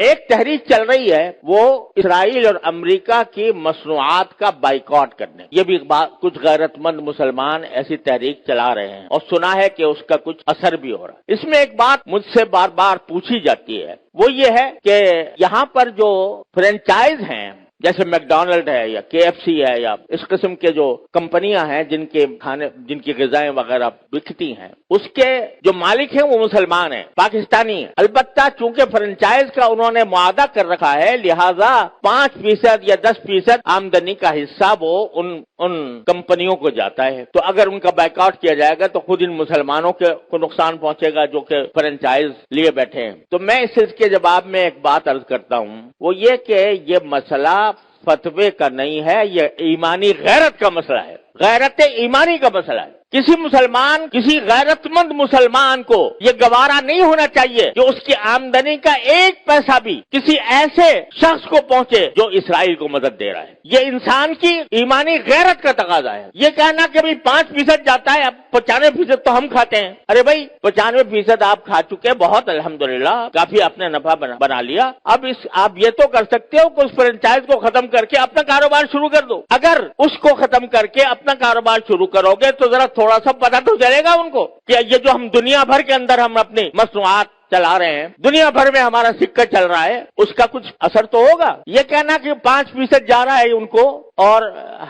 ایک تحریک چل رہی ہے وہ اسرائیل اور امریکہ کی مصنوعات کا بائیکاٹ کرنے، یہ بھی کچھ غیرت مند مسلمان ایسی تحریک چلا رہے ہیں اور سنا ہے کہ اس کا کچھ اثر بھی ہو رہا ہے۔ اس میں ایک بات مجھ سے بار بار پوچھی جاتی ہے، وہ یہ ہے کہ یہاں پر جو فرنچائز ہیں جیسے میک ڈونلڈ ہے یا کے ایف سی ہے یا اس قسم کے جو کمپنیاں ہیں جن کے کھانے جن کی غذائیں وغیرہ بکتی ہیں، اس کے جو مالک ہیں وہ مسلمان ہیں، پاکستانی ہیں۔ البتہ چونکہ فرنچائز کا انہوں نے معاہدہ کر رکھا ہے، لہذا 5% یا 10% آمدنی کا حصہ وہ ان کمپنیوں کو جاتا ہے۔ تو اگر ان کا بائیکاٹ کیا جائے گا تو خود ان مسلمانوں کو نقصان پہنچے گا جو کہ فرنچائز لیے بیٹھے ہیں۔ تو میں اس کے جواب میں ایک بات عرض کرتا ہوں، وہ یہ کہ یہ مسئلہ فتوے کا نہیں ہے، یہ ایمانی غیرت کا مسئلہ ہے، غیرت ایمانی کا مسئلہ ہے۔ کسی مسلمان، کسی غیرت مند مسلمان کو یہ گوارا نہیں ہونا چاہیے کہ اس کی آمدنی کا 1 پیسہ بھی کسی ایسے شخص کو پہنچے جو اسرائیل کو مدد دے رہا ہے۔ یہ انسان کی ایمانی غیرت کا تقاضا ہے۔ یہ کہنا کہ بھئی 5% جاتا ہے، اب 95% تو ہم کھاتے ہیں۔ ارے بھائی 95% آپ کھا چکے، بہت الحمدللہ، کافی اپنے نفع بنا لیا۔ اب آپ یہ تو کر سکتے ہو کہ اس فرنچائز کو ختم کر کے اپنا کاروبار شروع کر دو۔ اگر اس کو ختم کر کے اپنا کاروبار شروع کرو گے تو ذرا تھوڑا سا پتہ تو چلے گا ان کو کہ یہ جو ہم دنیا بھر کے اندر ہم اپنی مصنوعات چلا رہے ہیں، دنیا بھر میں ہمارا سکہ چل رہا ہے، اس کا کچھ اثر تو ہوگا۔ یہ کہنا کہ 5% جا رہا ہے ان کو اور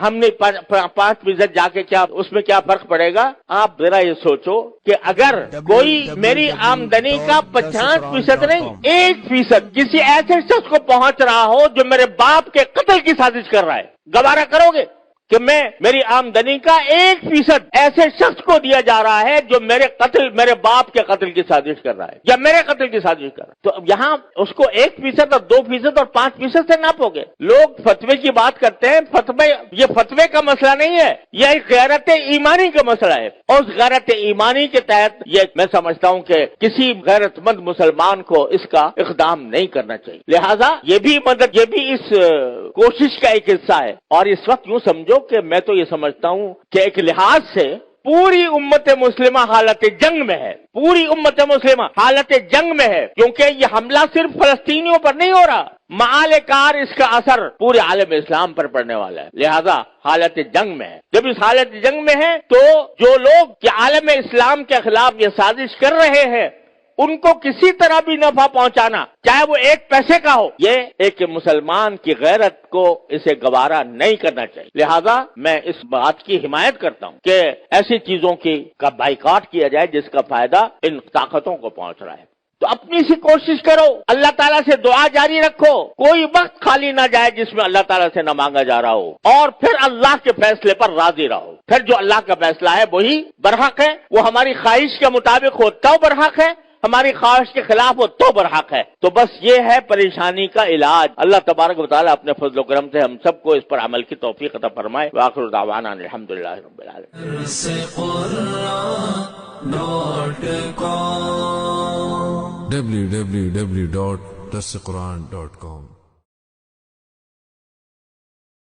ہم نے 5% جا کے کیا اس میں کیا فرق پڑے گا؟ آپ ذرا یہ سوچو کہ اگر کوئی میری آمدنی کا 50% نہیں 1% کسی ایسے شخص کو پہنچ رہا ہو جو میرے باپ کے قتل کی سازش کر رہا ہے، گوارا کرو گے کہ میری آمدنی کا 1% ایسے شخص کو دیا جا رہا ہے جو میرے باپ کے قتل کی سازش کر رہا ہے یا میرے قتل کی سازش کر رہا ہے؟ تو اب یہاں اس کو 1% اور 2% اور 5% سے ناپو گے۔ لوگ فتوے کی بات کرتے ہیں، یہ فتوے کا مسئلہ نہیں ہے، یہ ایک غیرت ایمانی کا مسئلہ ہے، اور اس غیرت ایمانی کے تحت یہ میں سمجھتا ہوں کہ کسی غیرت مند مسلمان کو اس کا اقدام نہیں کرنا چاہیے۔ لہذا یہ بھی اس کوشش کا ایک حصہ ہے۔ اور اس وقت یوں سمجھو کہ میں تو یہ سمجھتا ہوں کہ ایک لحاظ سے پوری امت مسلمہ حالت جنگ میں ہے، پوری امت مسلمہ حالت جنگ میں ہے، کیونکہ یہ حملہ صرف فلسطینیوں پر نہیں ہو رہا، معال کار اس کا اثر پورے عالم اسلام پر پڑنے والا ہے، لہذا حالت جنگ میں ہے۔ جب اس حالت جنگ میں ہے تو جو لوگ عالم اسلام کے خلاف یہ سازش کر رہے ہیں ان کو کسی طرح بھی نفع پہنچانا، چاہے وہ 1 پیسے کا ہو، یہ ایک مسلمان کی غیرت کو اسے گوارا نہیں کرنا چاہیے۔ لہذا میں اس بات کی حمایت کرتا ہوں کہ ایسی چیزوں کا بائیکاٹ کیا جائے جس کا فائدہ ان طاقتوں کو پہنچ رہا ہے۔ تو اپنی سی کوشش کرو، اللہ تعالیٰ سے دعا جاری رکھو، کوئی وقت خالی نہ جائے جس میں اللہ تعالیٰ سے نہ مانگا جا رہا ہو، اور پھر اللہ کے فیصلے پر راضی رہو۔ پھر جو اللہ کا فیصلہ ہے وہی برحق ہے، وہ ہماری خواہش کے مطابق ہو تو برحق ہے، ہماری خواہش کے خلاف ہو تو برحق ہے۔ تو بس یہ ہے پریشانی کا علاج۔ اللہ تبارک و تعالیٰ اپنے فضل و کرم سے ہم سب کو اس پر عمل کی توفیق عطا فرمائے۔ وآخر دعوانا الحمدللہ رب العالمین۔ www.darsequran.com